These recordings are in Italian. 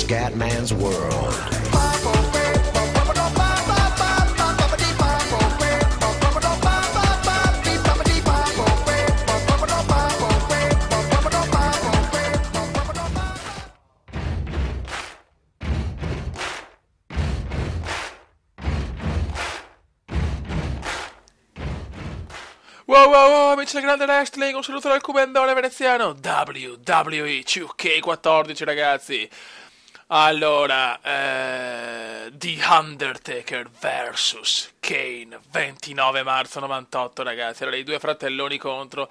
Scatman's World. Wow, amici del grande wrestling, un saluto dal cubendone veneziano WWE 2K14, ragazzi. Allora, The Undertaker vs Kane, 29 marzo 98, ragazzi. Erano i due fratelloni contro.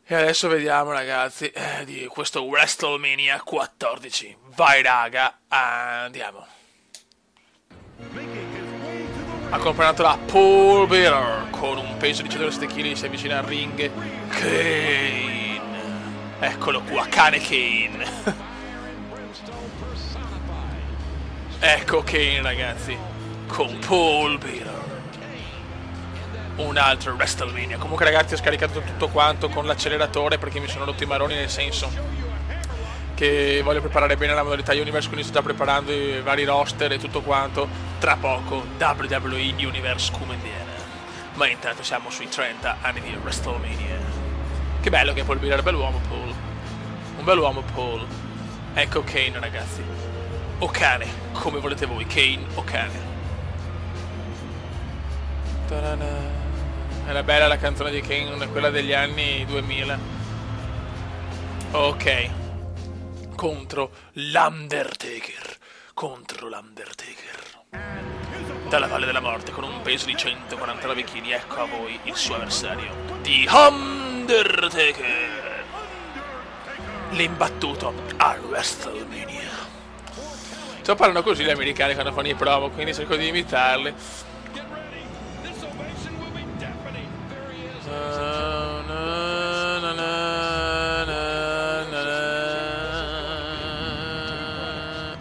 E adesso vediamo, ragazzi, di questo WrestleMania 14. Vai, raga, andiamo. Accompagnato da Paul Bearer con un peso di 107 kg, si avvicina al ring. Kane, eccolo qua, cane Kane. Ecco Kane, ragazzi, con Paul Bearer. Un altro WrestleMania. Comunque, ragazzi, ho scaricato tutto quanto con l'acceleratore perché mi sono rotto i maroni, nel senso che voglio preparare bene la modalità Universe, quindi sto già preparando i vari roster e tutto quanto. Tra poco WWE Universe come viene. Ma intanto siamo sui 30 anni di WrestleMania. Che bello che è Paul Bearer, bell'uomo Paul. Un bell'uomo Paul. Ecco Kane, ragazzi. O cane, come volete voi, Kane o cane. Ta-da-da. Era bella la canzone di Kane, quella degli anni 2000. Ok. Contro l'Undertaker. Dalla Valle della Morte con un peso di 149 kg, ecco a voi il suo avversario, The Undertaker, l'imbattuto a WrestleMania. Sto parlando così gli americani quando fanno i promo, quindi cerco di imitarli.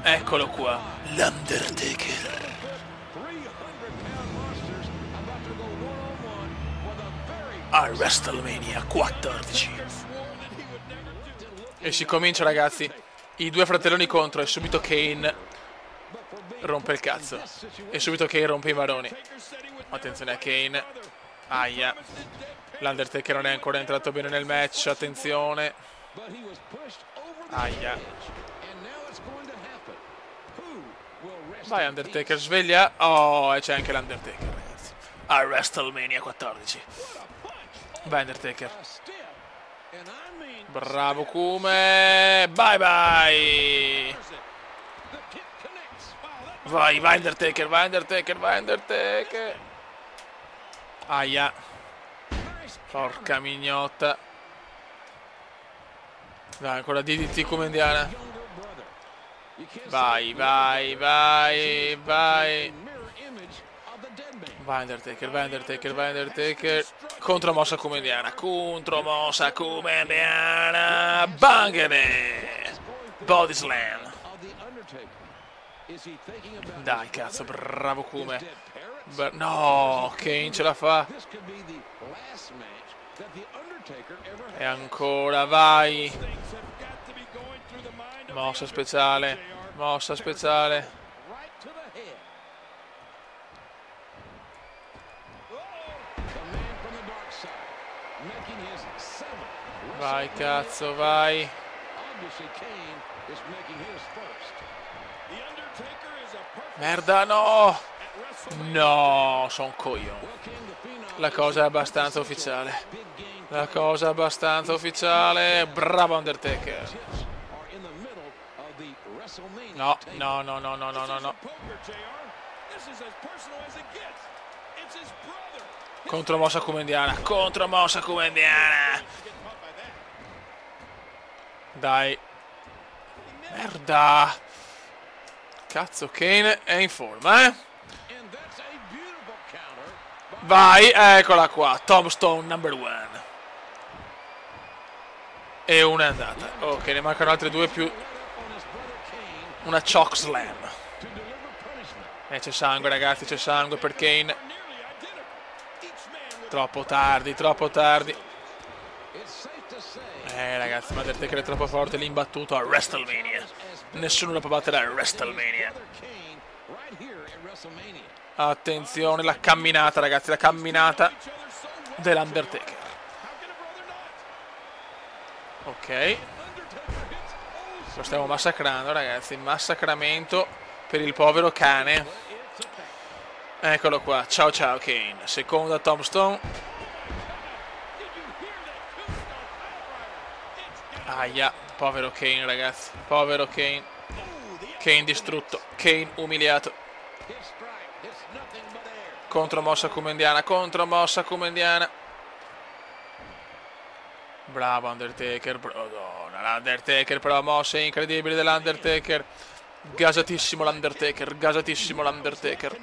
Eccolo qua, l'Undertaker. A WrestleMania 14. E si comincia, ragazzi. I due fratelloni contro e subito Kane rompe il cazzo. E subito Kane rompe i maroni. Attenzione a Kane. Aia. L'Undertaker non è ancora entrato bene nel match. Attenzione. Aia. Vai Undertaker, sveglia. Oh, e c'è anche l'Undertaker, ragazzi. A WrestleMania 14. Vai Undertaker. Bravo Kume. Bye bye. Vai Undertaker, vai Undertaker. Aia. Porca mignotta. Dai, ancora DDT come indiana. Vai. Vai Undertaker. Contromossa come indiana. Bangere. Body slam. Dai, cazzo, bravo Kume. No, Kane ce la fa. E ancora, vai. Mossa speciale. Vai, cazzo, vai. Merda, no. No, son coglione. La cosa è abbastanza ufficiale. Bravo Undertaker. No. Contromossa come indiana. Dai. Merda. Cazzo, Kane è in forma, eh? Vai, eccola qua. Tombstone number 1. E una è andata. Ok, ne mancano altre due più una choke slam. E c'è sangue, ragazzi, c'è sangue per Kane. Troppo tardi. Ragazzi, ma Undertaker è troppo forte, l'imbattuto a WrestleMania. Nessuno lo può battere a WrestleMania. Attenzione, la camminata, ragazzi, la camminata dell'Undertaker. Ok. Lo stiamo massacrando, ragazzi. Massacramento per il povero cane. Eccolo qua. Ciao ciao Kane. Seconda tombstone. Aia. Povero Kane, ragazzi. Povero Kane. Kane distrutto. Kane umiliato. Contromossa comendiana. Contromossa comendiana. Bravo Undertaker. Madonna, l'Undertaker però mosse incredibili dell'Undertaker. Gasatissimo l'Undertaker. Gasatissimo l'Undertaker.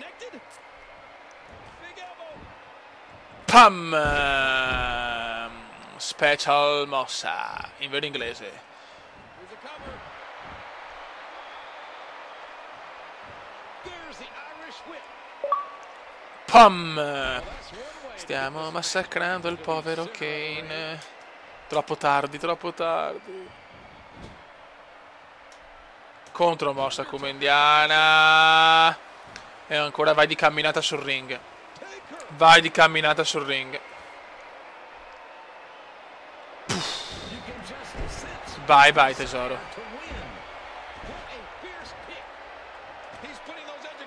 Pam! Special mossa. In vero inglese. Pam! Stiamo massacrando il povero Kane. Troppo tardi, troppo tardi. Contromossa comendiana. E ancora vai di camminata sul ring. Vai di camminata sul ring. Puff. Bye bye tesoro.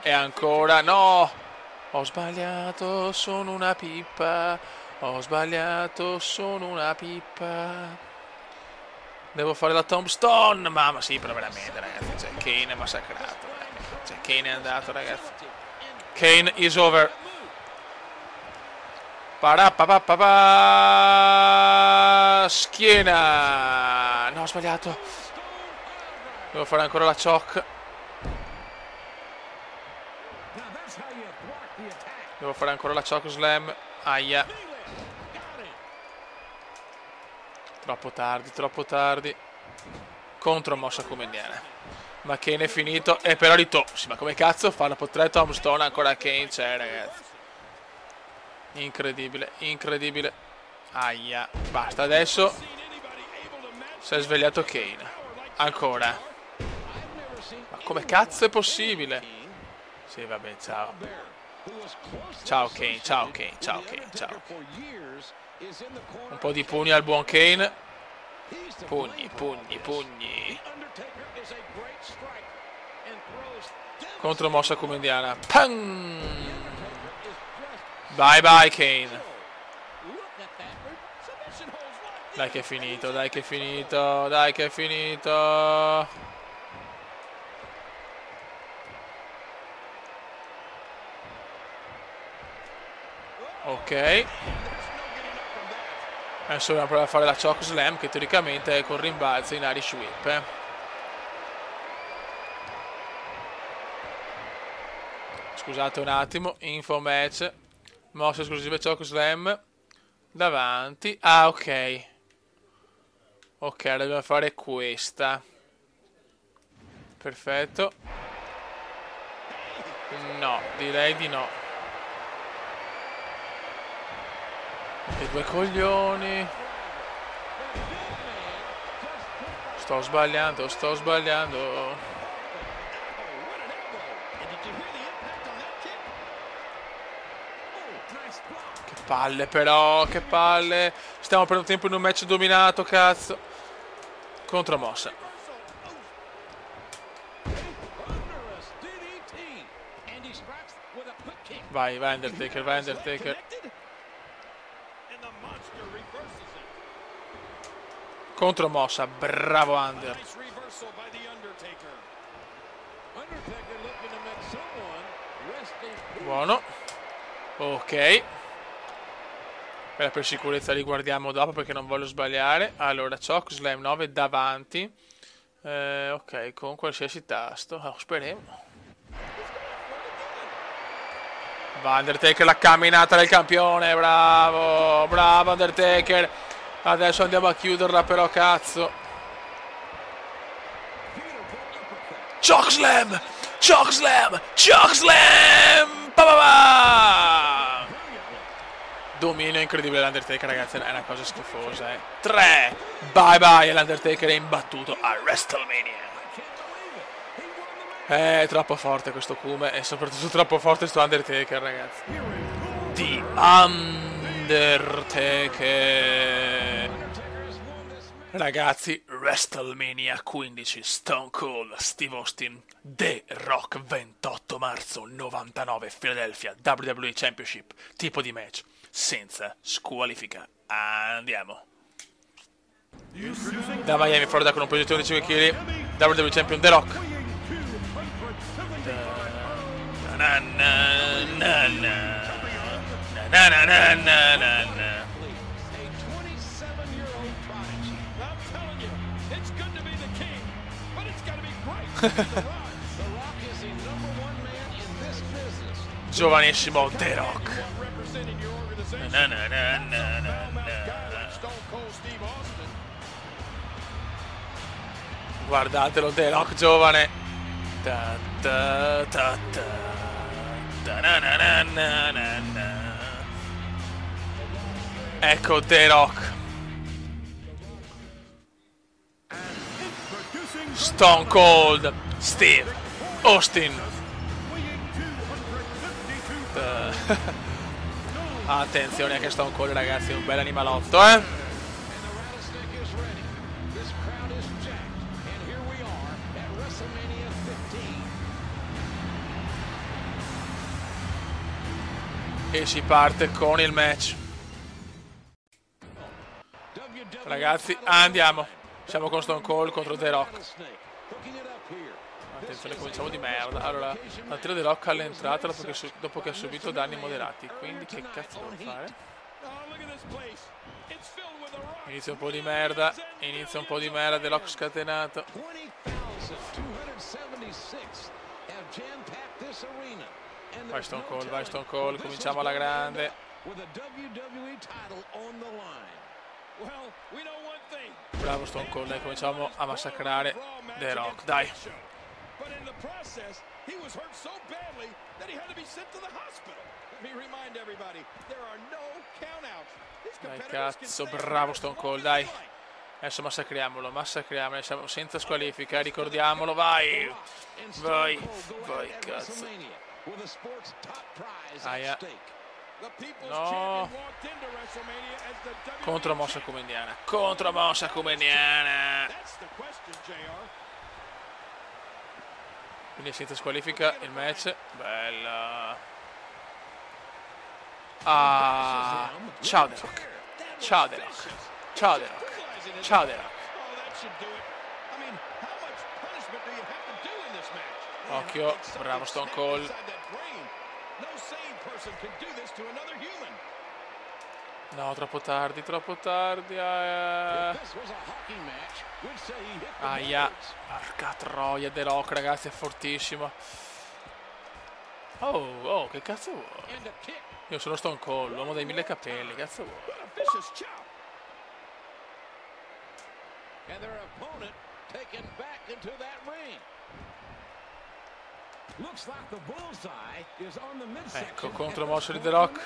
E ancora no. Ho sbagliato, sono una pippa. Ho sbagliato, sono una pippa. Devo fare la tombstone. Ma sì, però veramente, ragazzi. Cioè, Kane è massacrato. Cioè, Kane è andato, ragazzi. Kane is over. Parapapapapa. Schiena. No, ho sbagliato. Devo fare ancora la choke. Devo fare ancora la choke slam. Aia. Troppo tardi, troppo tardi. Contromossa comendiana. Ma Kane è finito. E però sì, ma come cazzo fanno? Potrei tombstone ancora Kane c'è, ragazzi. Incredibile, incredibile. Aia. Basta, adesso si è svegliato Kane. Ancora. Ma come cazzo è possibile? Sì, vabbè, ciao. Ciao Kane, ciao Kane, ciao Kane, ciao. Un po' di pugni al buon Kane. Pugni, pugni, pugni. Contromossa comendiana. Pam! Bye bye Kane. Dai che è finito, dai che è finito, dai che è finito. Ok. Adesso dobbiamo provare a fare la choke slam, che teoricamente è con rimbalzo in Irish whip. Scusate un attimo. Info match. Mosse esclusive choke slam. Davanti. Ah, ok. Ok, allora dobbiamo fare questa. Perfetto. No, direi di no. Che due coglioni. Sto sbagliando, sto sbagliando. Che palle però, che palle. Stiamo per un tempo in un match dominato, cazzo. Contromossa. Vai, vai Undertaker, vai Undertaker. Contromossa, bravo Under. Buono. Ok. Per sicurezza li guardiamo dopo perché non voglio sbagliare. Allora, choke slam 9 davanti. Ok, con qualsiasi tasto. Oh, speriamo. Va Undertaker, la camminata del campione. Bravo, bravo Undertaker. Adesso andiamo a chiuderla però, cazzo. Chokeslam! Chokeslam! Chokeslam! Pa pa pa! dominio incredibile dell'Undertaker, ragazzi, è una cosa schifosa, 3, bye bye, l'Undertaker è imbattuto a WrestleMania. È troppo forte questo Kume, e soprattutto troppo forte questo Undertaker, ragazzi. The Undertaker. Ragazzi, WrestleMania 15, Stone Cold, Steve Austin, The Rock, 28 marzo 99, Philadelphia, WWE Championship, tipo di match, senza squalifica. Andiamo. Da Miami, Florida, con un proiettore di 5 kg, WWE Champion, The Rock. Giovanissimo The Rock. Guardatelo, The Rock giovane. Ecco The Rock. Stone Cold Steve Austin. Attenzione che Stone Cold, ragazzi, è un bel animalotto, E si parte con il match. Ragazzi, andiamo. Siamo con Stone Cold contro The Rock. Attenzione, cominciamo di merda. Allora, la tiro The Rock all'entrata dopo che ha subito danni moderati. Quindi che cazzo devo fare? Inizia un po' di merda. Inizia un po' di merda. The Rock scatenato. Vai Stone Cold, vai Stone Cold. Cominciamo alla grande. Bravo Stone Cold, dai, cominciamo a massacrare The Rock, dai. Dai cazzo, bravo Stone Cold, dai. Adesso massacriamolo, siamo senza squalifica, ricordiamolo, vai. Vai, vai, cazzo. Aia. No. Contromossa Kumeniana. Contromossa Kumeniana. Quindi senza squalifica il match. Bella. Ah. Ciao The Rock. Ciao The Rock. Ciao The Rock. Ciao The Rock. Occhio. Bravo Stone Cold. No, troppo tardi, troppo tardi. Aia. Porca troia, The Rock, ragazzi, è fortissimo. Oh, che cazzo vuoi? Io sono Stone Cold, l'uomo dai 1000 capelli, cazzo vuoi? Ecco, contromossa di The Rock.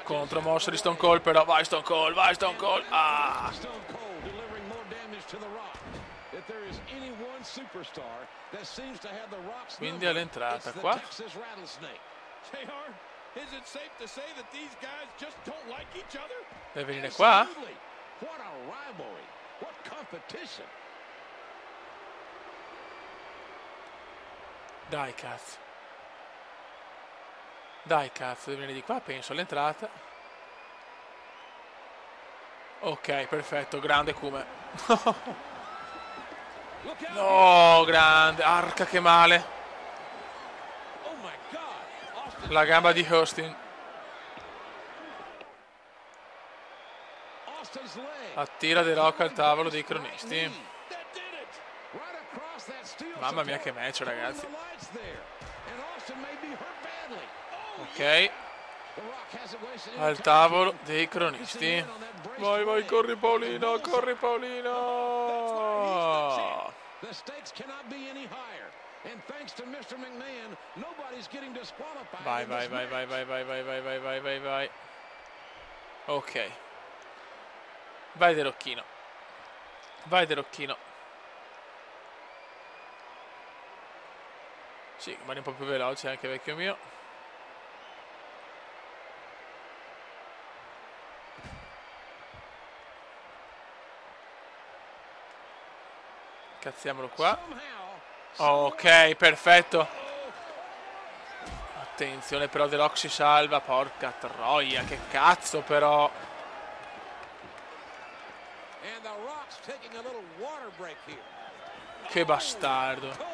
Contromossa di Stone Cold, però vai Stone Cold, vai Stone Cold. Ah. Quindi all'entrata qua. Deve venire qua. Dai cazzo. Dai cazzo, deve venire di qua, penso, all'entrata. Ok, perfetto, grande Kume. No, grande, arca che male. La gamba di Austin. Attira The Rock al tavolo dei cronisti. Mamma mia che match, ragazzi. Ok. Al tavolo dei cronisti. Vai, vai, corri Paolino, corri Paolino. Vai, vai, vai, vai, vai, vai, vai, vai, vai, vai, vai, vai. Ok. Vai De Rocchino. Vai De Rocchino. Sì, rimane un po' più veloce anche, vecchio mio. Cazziamolo qua. Ok, perfetto. Attenzione però, The Rock si salva. Porca troia, che cazzo però. Che bastardo.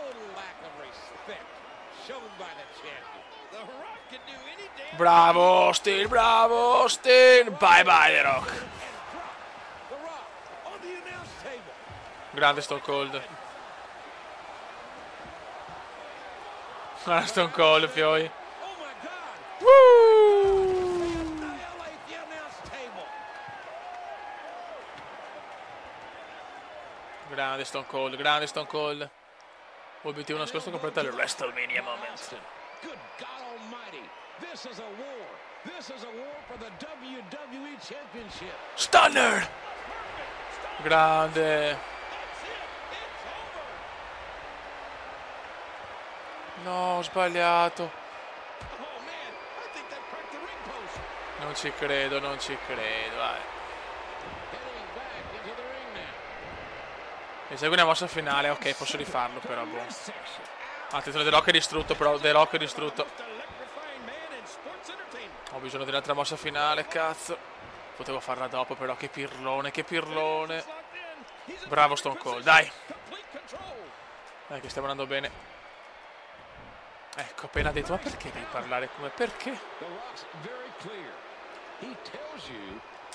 Bravo Austin, bravo Austin. Bye bye The Rock. Grande Stone Cold. Guarda Stone Cold, fioi. Grande Stone Cold, grande Stone Cold. Obiettivo nascosto completare il WrestleMania moment. Stunner! Grande. No, ho sbagliato. Non ci credo, non ci credo, vai. Mi segue una mossa finale, ok, posso rifarlo però, boh. Attenzione, The Rock è distrutto, però, The Rock è distrutto. Ho bisogno dell'altra mossa finale, cazzo. Potevo farla dopo, però, che pirlone, che pirlone. Bravo Stone Cold, dai. Dai, che stiamo andando bene. Ecco, appena detto, ma perché devi parlare come? Perché?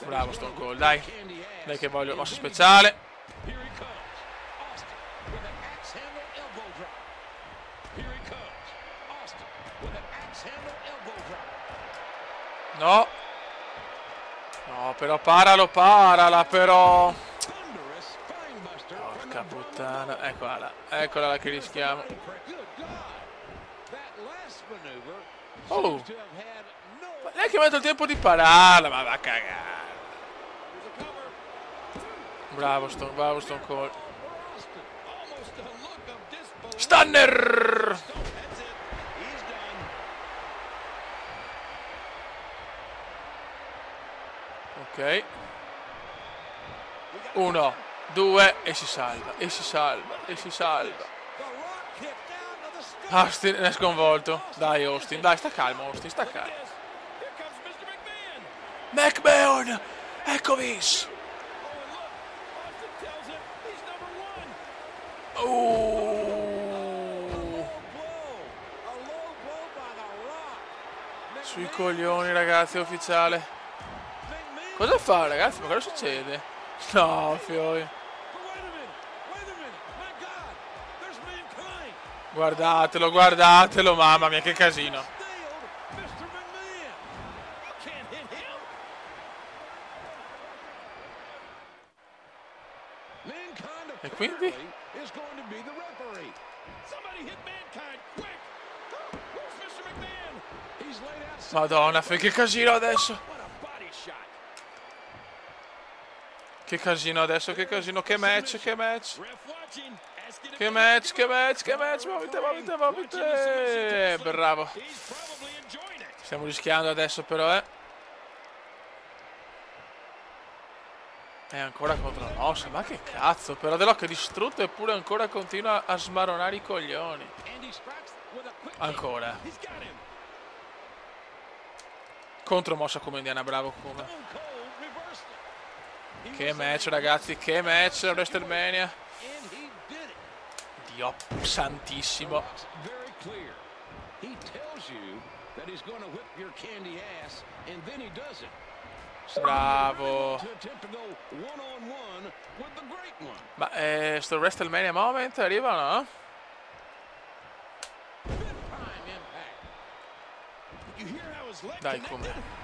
Bravo Stone Cold, dai. Dai che voglio, mossa speciale. No. No, però parala però. Porca puttana. Eccola là che rischiamo. Oh. Ma neanche mi ha dato il tempo di pararla, ma va a cagare. Bravo Stone Cold. Stunner! Ok. 1, 2 e si salva, e si salva, e si salva. Austin è sconvolto. Dai Austin, dai, sta calmo Austin, sta calmo. McMahon! Ecco Vince! Sui coglioni ragazzi, ufficiale. Cosa fa ragazzi? Ma cosa succede? No, fioi. Guardatelo, guardatelo, mamma mia che casino. E quindi? Madonna, che casino adesso. Che casino adesso, che casino, che match, che match. Che match, che match, che match, muovite. Bravo. Stiamo rischiando adesso però, È ancora contro mossa, ma che cazzo, però The Rock è distrutto eppure ancora continua a smaronare i coglioni. Ancora. Contromossa come Indiana, bravo come. Che match ragazzi, che match a WrestleMania. Dio santissimo. Bravo. Ma sto WrestleMania moment arriva, no? Dai come.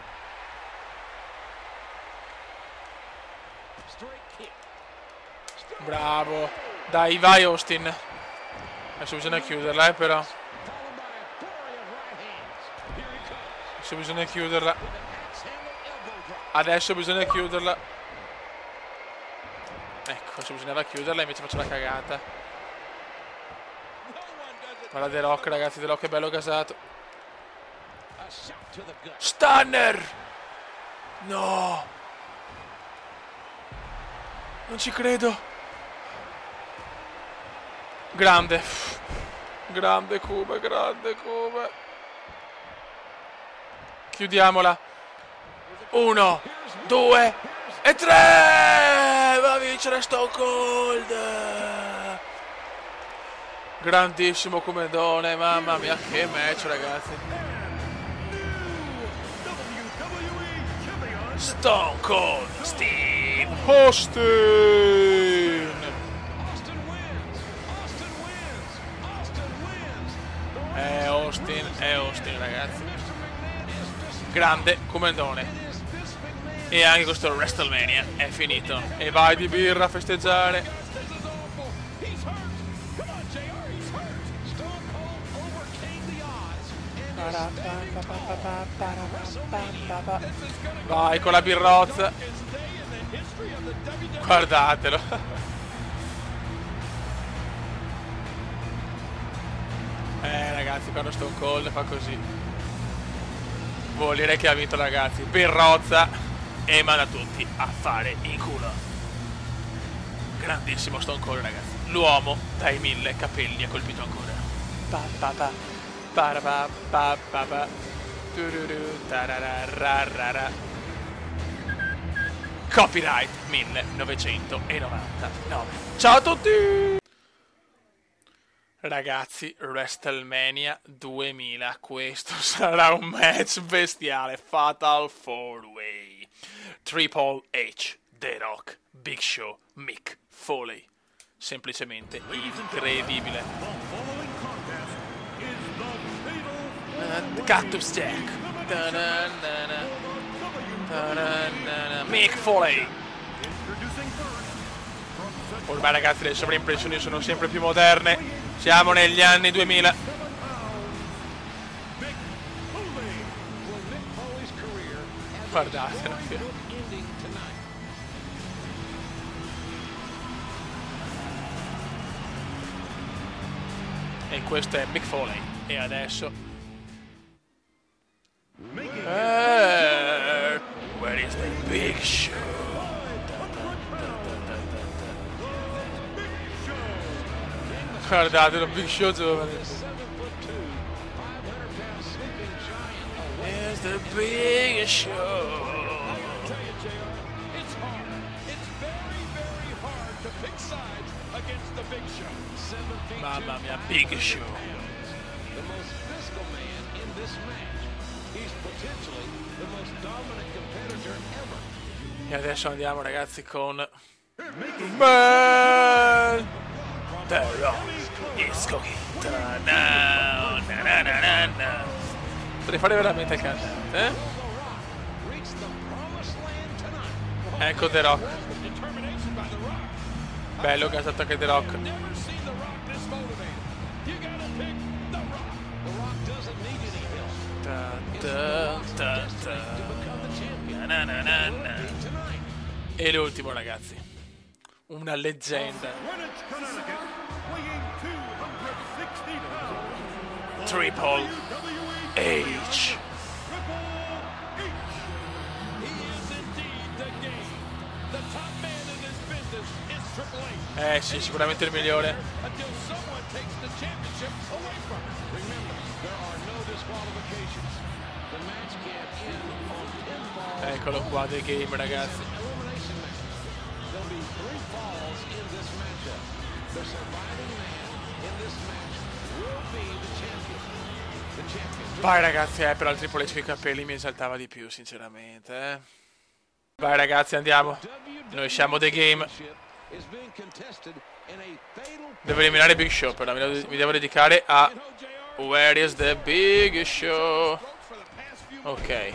Bravo. Dai, vai Austin. Adesso bisogna chiuderla, però. Adesso bisogna chiuderla. Adesso bisogna chiuderla. Ecco, adesso bisognava chiuderla, invece faccio la cagata. Guarda The Rock, ragazzi, The Rock è bello gasato. Stunner! No! Non ci credo. Grande. Grande Cube, grande Cube. Chiudiamola. 1, 2 e 3. Va a vincere Stone Cold. Grandissimo Comedone. Mamma mia, che match, ragazzi. Stone Cold Steve Austin. È Austin, ragazzi. Grande Comedone. E anche questo WrestleMania è finito. E vai di birra a festeggiare. Vai con la birrozza. Guardatelo. Ragazzi, quando Stone Cold fa così vuol dire che ha vinto, ragazzi. Birrozza e manda tutti a fare in culo. Grandissimo Stone Cold, ragazzi. L'uomo dai 1000 capelli ha colpito ancora. Copyright 1999. Ciao a tutti! Ragazzi, WrestleMania 2000, questo sarà un match bestiale. Fatal 4-Way. Triple H, The Rock, Big Show, Mick Foley. Semplicemente incredibile. Cactus Jack. Mick Foley. Ormai, ragazzi, le sovraimpressioni sono sempre più moderne. Siamo negli anni 2000. Guardatelo. E questo è Mick Foley. E adesso where is the Big Show? Guardatelo, Big Show giovane. Here's the Big Show. Mamma mia, Big Show. E adesso andiamo, ragazzi, con Man The Rock is cooking. Potrei fare veramente il cantante, eh? Ecco The Rock. Bello gasato anche The Rock. E l'ultimo, ragazzi, una leggenda. Triple H. Sì, sicuramente il migliore. Eccolo qua, The Game, ragazzi. Vai, ragazzi, però il Triple H con i capelli mi esaltava di più, sinceramente, Vai, ragazzi, andiamo. Noi siamo The Game. Devo eliminare Big Show, però mi devo dedicare a Where is the Big Show? Ok.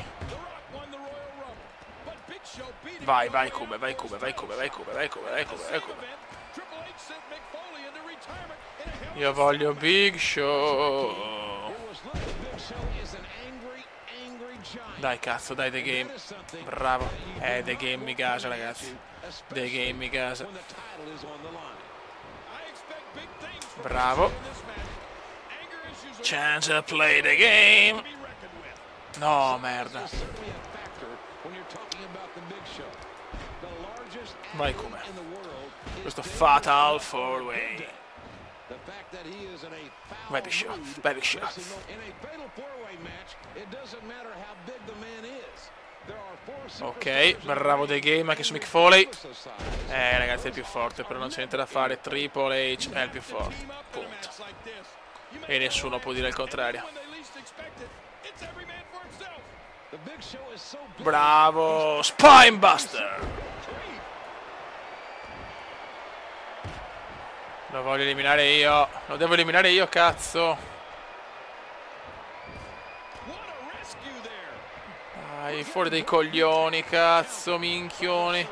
Vai, vai Cube, vai Cube, vai Cube, vai Cube, vai Cube, vai Cube, vai Cube. Io voglio Big Show. Dai cazzo, dai The Game. Bravo. The Game mi casa, ragazzi. The Game mi casa. Bravo. Chance to play the game. No, merda. Vai come. Questo fatal 4-way. Vai Big Show, vai Big Show. Ok, bravo The Game anche su Mick Foley. Ragazzi è il più forte, però non c'è niente da fare. Triple H è il più forte, punto. E nessuno può dire il contrario. Bravo, Spinebuster. Lo voglio eliminare io. Lo devo eliminare io, cazzo. Dai, fuori dei coglioni, cazzo, minchioni.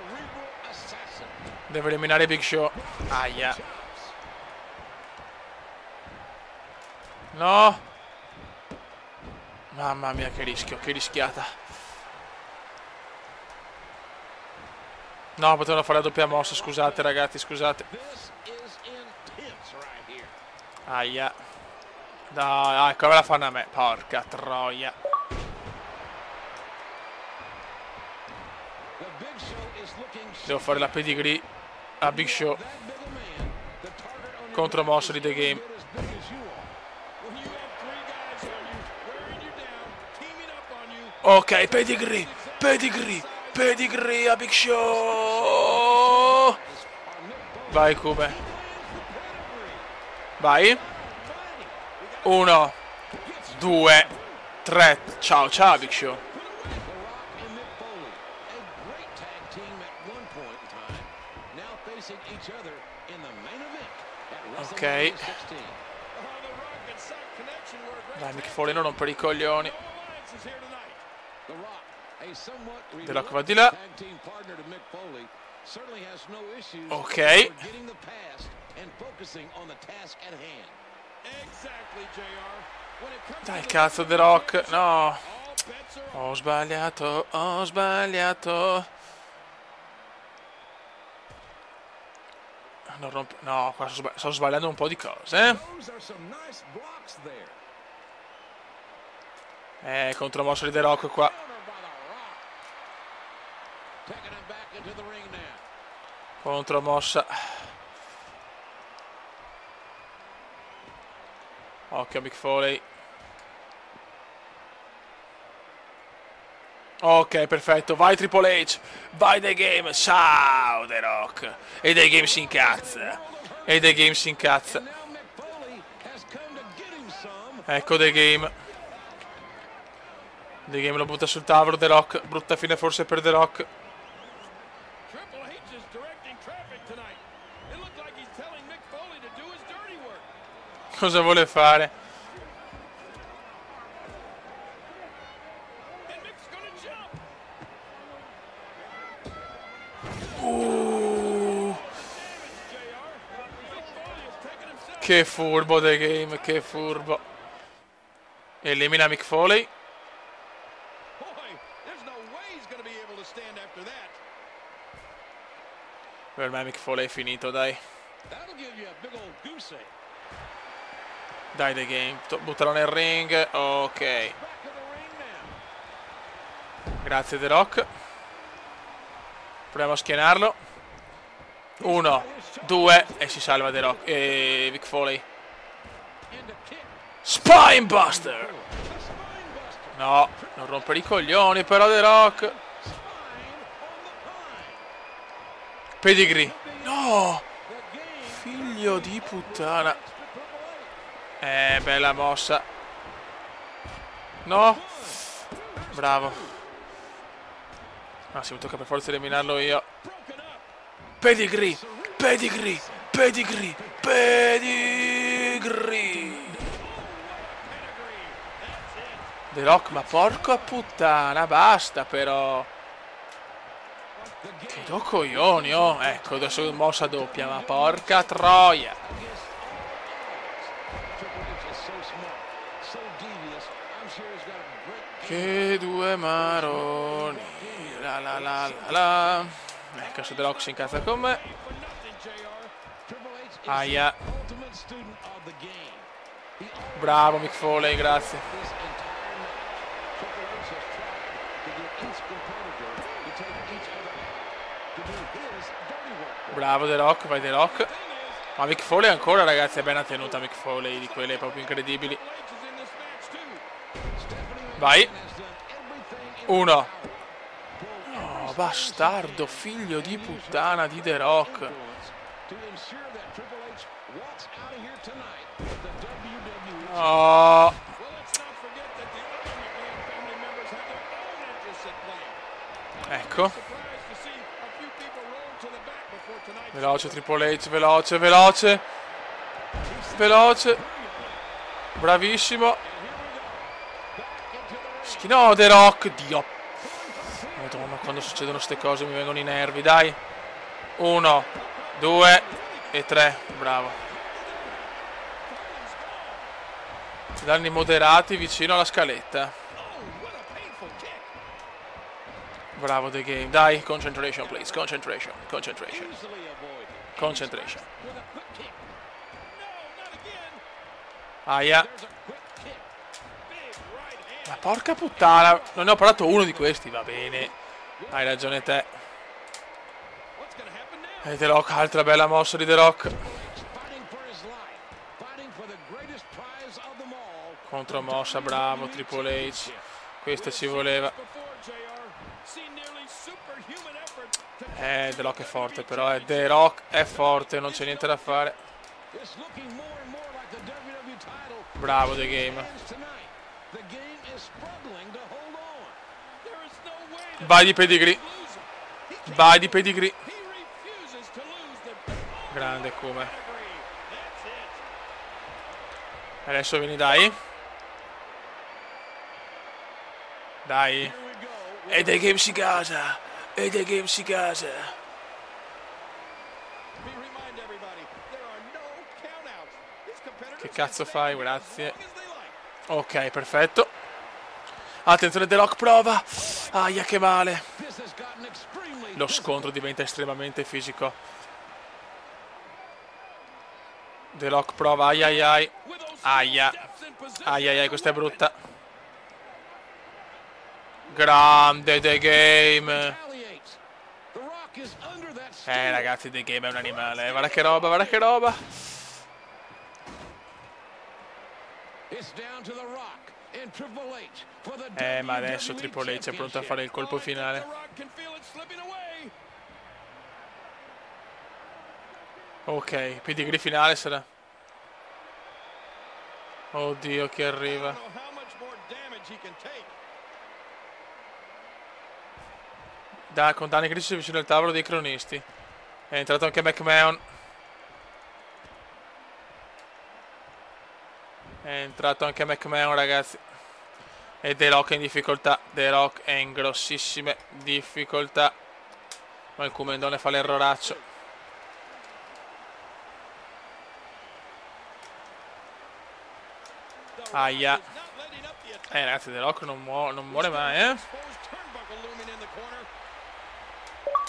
Devo eliminare Big Show. Aia. No. Mamma mia, che rischio, che rischiata. No, potevano fare la doppia mossa, scusate ragazzi, scusate. Aia. Dai, ecco, me la fanno a me. Porca troia. Devo fare la pedigree a Big Show. Contromossa di The Game. Ok, pedigree. Pedigree. Pedigree a Big Show. Vai Cube. Vai. 1, 2, 3. Ciao, ciao Big Show. Ok. Dai Mick Foley, non rompere i coglioni. The Rock va di là. Ok. Dai cazzo The Rock. No. Ho sbagliato. Ho sbagliato. Non rompe... No, qua sto sbagliando un po' di cose. Contromossa di The Rock qua. Contromossa. Occhio Mick Foley. Ok, perfetto. Vai Triple H. Vai The Game. Ciao The Rock. E The Game si incazza. E The Game si incazza. Ecco The Game. The Game lo butta sul tavolo. The Rock. Brutta fine forse per The Rock. Cosa vuole fare? Che furbo The Game, che furbo. Elimina Mick Foley. Per me Mick Foley è finito, dai. Dai The Game, buttalo nel ring. Ok. Grazie The Rock. Proviamo a schienarlo. 1, 2 e si salva The Rock. E Mick Foley. Spinebuster. No, non rompere i coglioni però The Rock. Pedigree. No. Figlio di puttana. Bella mossa. No. Bravo. Ah, sì, mi tocca per forza eliminarlo io. Pedigree. Pedigree. Pedigree. Pedigree. The Rock, ma porca puttana, basta però. Che do coglioni, oh. Ecco, adesso mossa doppia, ma porca troia. Che due maroni. La la la la la. Cazzo The Rock si incazza con me. Aia. Bravo Mick Foley, grazie. Bravo The Rock, vai The Rock. Ma Mick Foley ancora, ragazzi, è ben tenuta Mick Foley, di quelle proprio incredibili. Vai. 1. Oh, bastardo, figlio di puttana di The Rock. Oh. Ecco. Veloce Triple H, veloce, veloce. Veloce. Bravissimo. No, The Rock, Dio. Madonna, quando succedono queste cose mi vengono i nervi, dai. 1, 2 e 3, bravo. Danni moderati vicino alla scaletta. Bravo The Game, dai, concentration please, concentration, concentration. Concentration. Aia. Ma porca puttana, non ne ho parlato uno di questi, va bene. Hai ragione te. E The Rock, altra bella mossa di The Rock. Contromossa, bravo Triple H. Questa ci voleva. The Rock è forte però, The Rock è forte, non c'è niente da fare. Bravo The Game. Vai di pedigree. Vai di pedigree. Grande come. Adesso vieni, dai. Dai. E The Game si casa. E The Game si casa. Che cazzo fai? Grazie. Ok, perfetto. Attenzione, The Rock prova. Aia, che male. Lo scontro diventa estremamente fisico. The Rock prova. Aia, aia. Aia. Aia, aia, questa è brutta. Grande The Game. Ragazzi, The Game è un animale. Guarda che roba, guarda che roba. Ma adesso Triple H è pronto a fare il colpo finale. Ok, pedigree finale sarà. Oddio, che arriva. Con danni critici vicino al tavolo dei cronisti. È entrato anche McMahon. È entrato anche McMahon, ragazzi. E The Rock è in difficoltà. The Rock è in grossissime difficoltà. Ma il Cumendone fa l'erroraccio. Aia. Ragazzi, The Rock non muore mai,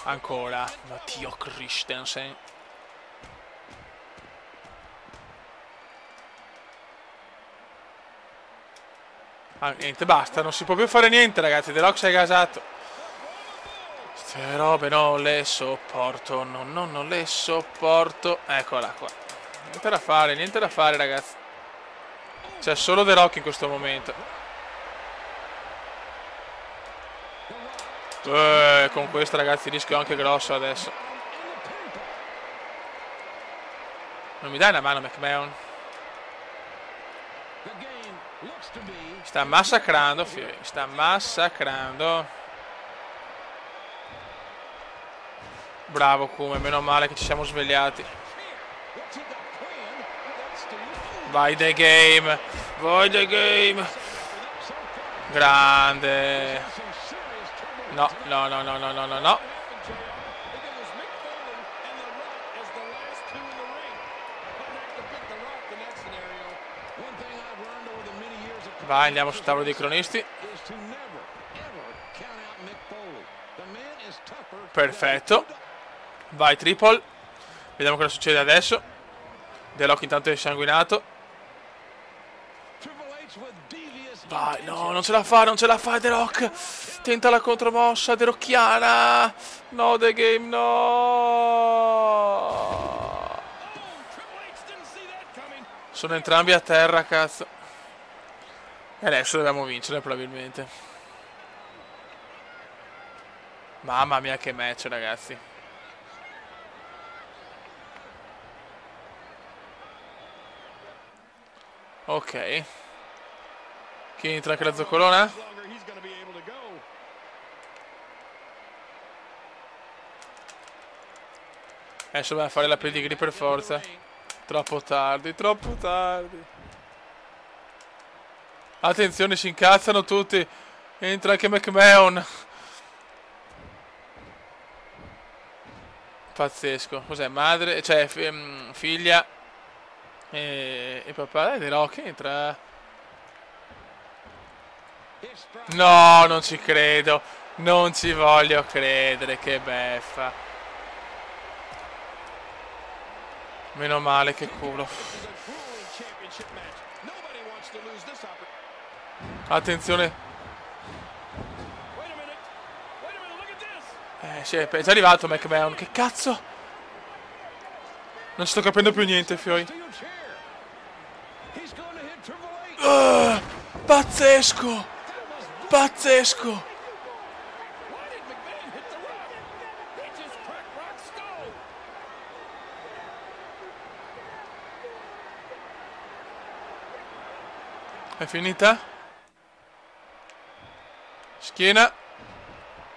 Ancora. Oddio, Christensen. Niente, basta, non si può più fare niente, ragazzi. The Rock si è gasato. Queste robe non le sopporto. Non le sopporto. Eccola qua. Niente da fare, ragazzi. C'è solo The Rock in questo momento. Con questo, ragazzi, rischio anche grosso adesso. Non mi dai una mano, McMahon? Sta massacrando, Fury. Sta massacrando. Bravo Come, meno male che ci siamo svegliati. Vai The Game. Vai The Game. Grande. No. Vai, andiamo sul tavolo dei cronisti. Perfetto. Vai Triple. Vediamo cosa succede adesso. The Rock intanto è sanguinato. Vai, no, non ce la fa, non ce la fa The Rock. Tenta la contromossa The Rockiana. No, The Game, no. Sono entrambi a terra, cazzo. E adesso dobbiamo vincere probabilmente. Mamma mia che match, ragazzi. Ok. Chi entra anche la zoccolona? Adesso dobbiamo fare la pedigree per forza. Troppo tardi, troppo tardi. Attenzione, si incazzano tutti. Entra anche McMahon. Pazzesco. Cos'è? Madre, cioè figlia e papà. Dai, The Rock entra. No, non ci credo. Non ci voglio credere. Che beffa. Meno male, che culo. Attenzione. Sì, è già arrivato McMahon. Che cazzo? Non sto capendo più niente, fioi. Pazzesco. Pazzesco. È finita? Schiena.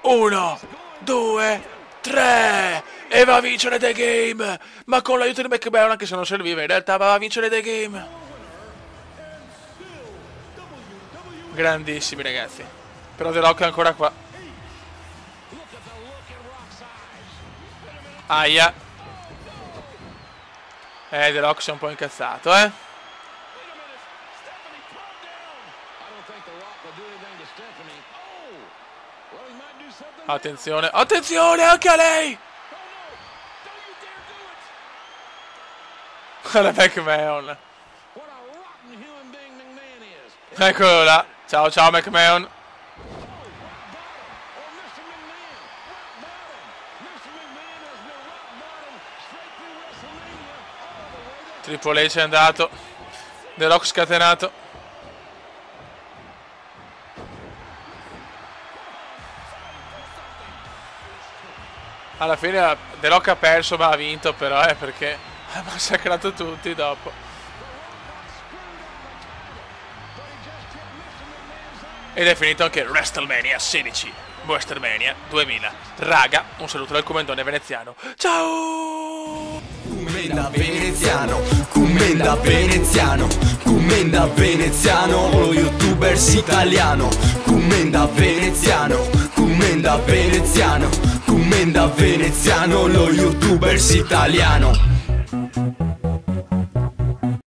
1, 2, 3. E va a vincere The Game. Ma con l'aiuto di McMahon, anche se non serviva, in realtà va a vincere The Game. Grandissimi, ragazzi. Però The Rock è ancora qua. Aia. The Rock si è un po' incazzato, Attenzione, attenzione anche a lei! Guarda McMahon. Eccolo là. Ciao ciao McMahon. Triple H è andato. The Rock scatenato. Alla fine The Rock ha perso ma ha vinto, però perché ha massacrato tutti dopo. Ed è finito anche WrestleMania 16, WrestleMania 2000. Raga, un saluto dal commendone veneziano. Ciao! Commenda veneziano, commenda veneziano, commenda veneziano, lo youtubers italiano. Commenda veneziano, commenda veneziano, commenda veneziano, lo youtubers italiano.